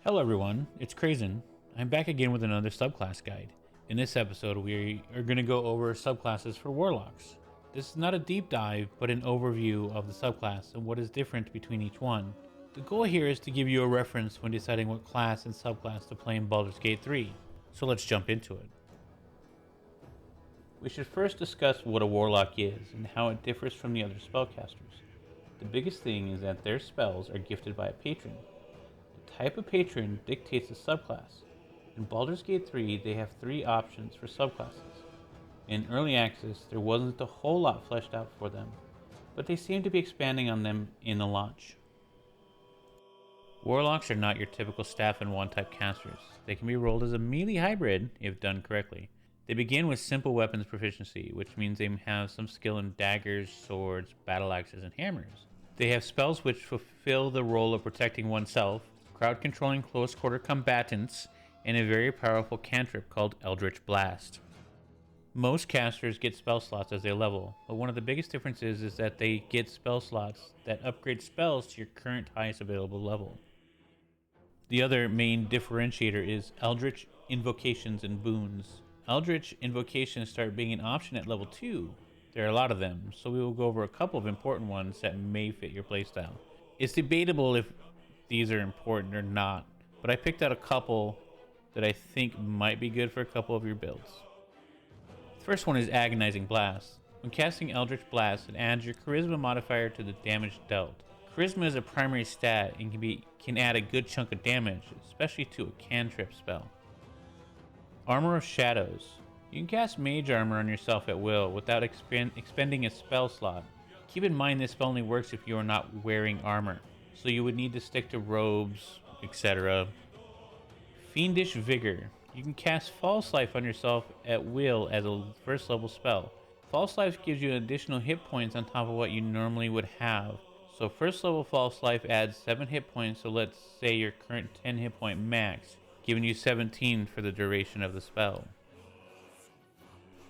Hello everyone, it's Krazen. I'm back again with another subclass guide. In this episode, we are going to go over subclasses for Warlocks. This is not a deep dive, but an overview of the subclass and what is different between each one. The goal here is to give you a reference when deciding what class and subclass to play in Baldurs Gate 3. So let's jump into it. We should first discuss what a Warlock is and how it differs from the other spellcasters. The biggest thing is that their spells are gifted by a patron. Type of patron dictates the subclass. In Baldur's Gate 3, they have 3 options for subclasses. In early access, there wasn't a whole lot fleshed out for them, but they seem to be expanding on them in the launch. Warlocks are not your typical staff and wand type casters. They can be rolled as a melee hybrid if done correctly. They begin with simple weapons proficiency, which means they have some skill in daggers, swords, battle axes, and hammers. They have spells which fulfill the role of protecting oneself, crowd controlling close quarter combatants, and a very powerful cantrip called Eldritch Blast. Most casters get spell slots as they level, but one of the biggest differences is that they get spell slots that upgrade spells to your current highest available level. The other main differentiator is Eldritch Invocations and Boons. Eldritch Invocations start being an option at level 2. There are a lot of them, so we will go over a couple of important ones that may fit your playstyle. It's debatable if these are important or not, but I picked out a couple that I think might be good for a couple of your builds. The first one is Agonizing Blast. When casting Eldritch Blast, it adds your Charisma modifier to the damage dealt. Charisma is a primary stat and can add a good chunk of damage, especially to a cantrip spell. Armor of Shadows. You can cast Mage Armor on yourself at will without expending a spell slot. Keep in mind this spell only works if you are not wearing armor, so you would need to stick to robes, etc. Fiendish Vigor. You can cast False Life on yourself at will as a first level spell. False Life gives you additional hit points on top of what you normally would have. So first level False Life adds 7 hit points, so let's say your current 10 hit point max, giving you 17 for the duration of the spell.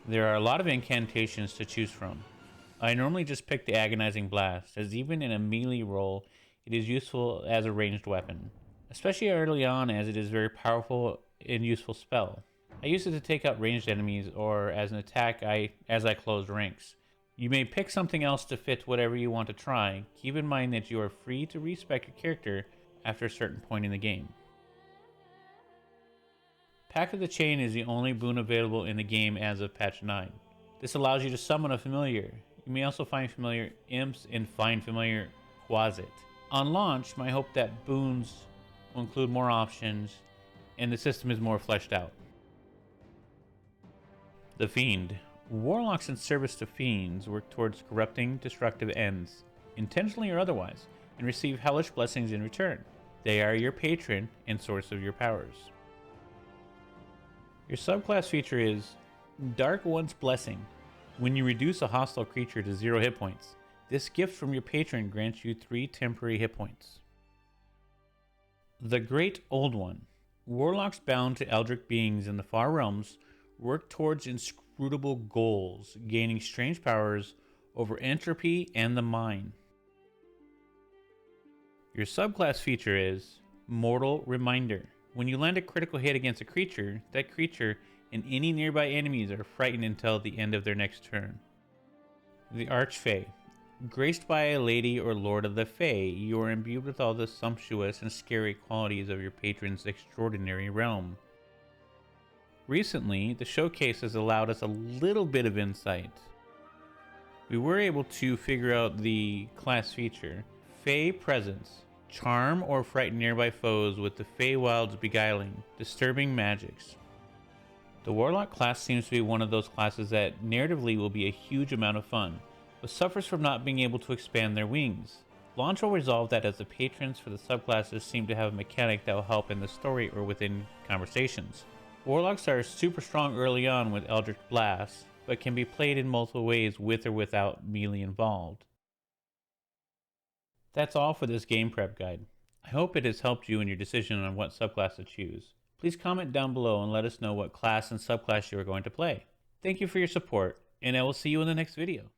There are a lot of incantations to choose from. I normally just pick the Agonizing Blast, as even in a melee roll, it is useful as a ranged weapon, especially early on as it is a very powerful and useful spell. I use it to take out ranged enemies or as an attack as I close ranks. You may pick something else to fit whatever you want to try. Keep in mind that you are free to respec your character after a certain point in the game. Pack of the Chain is the only boon available in the game as of patch 9. This allows you to summon a familiar. You may also find familiar imps and find familiar Quasit. On launch, my hope that boons will include more options and the system is more fleshed out. The Fiend. Warlocks in service to fiends work towards corrupting, destructive ends, intentionally or otherwise, and receive hellish blessings in return. They are your patron and source of your powers. Your subclass feature is Dark One's Blessing. When you reduce a hostile creature to 0 hit points, this gift from your patron grants you 3 temporary hit points. The Great Old One. Warlocks bound to eldritch beings in the far realms work towards inscrutable goals, gaining strange powers over entropy and the mind. Your subclass feature is Mortal Reminder. When you land a critical hit against a creature, that creature and any nearby enemies are frightened until the end of their next turn. The Archfey. Graced by a lady or lord of the Fae, you are imbued with all the sumptuous and scary qualities of your patron's extraordinary realm. Recently, the showcase has allowed us a little bit of insight. We were able to figure out the class feature, Fae Presence. Charm or frighten nearby foes with the Feywild's beguiling, disturbing magics. The Warlock class seems to be one of those classes that narratively will be a huge amount of fun, but suffers from not being able to expand their wings. Launch will resolve that as the patrons for the subclasses seem to have a mechanic that will help in the story or within conversations. Warlocks are super strong early on with Eldritch Blast, but can be played in multiple ways with or without melee involved. That's all for this game prep guide. I hope it has helped you in your decision on what subclass to choose. Please comment down below and let us know what class and subclass you are going to play. Thank you for your support, and I will see you in the next video.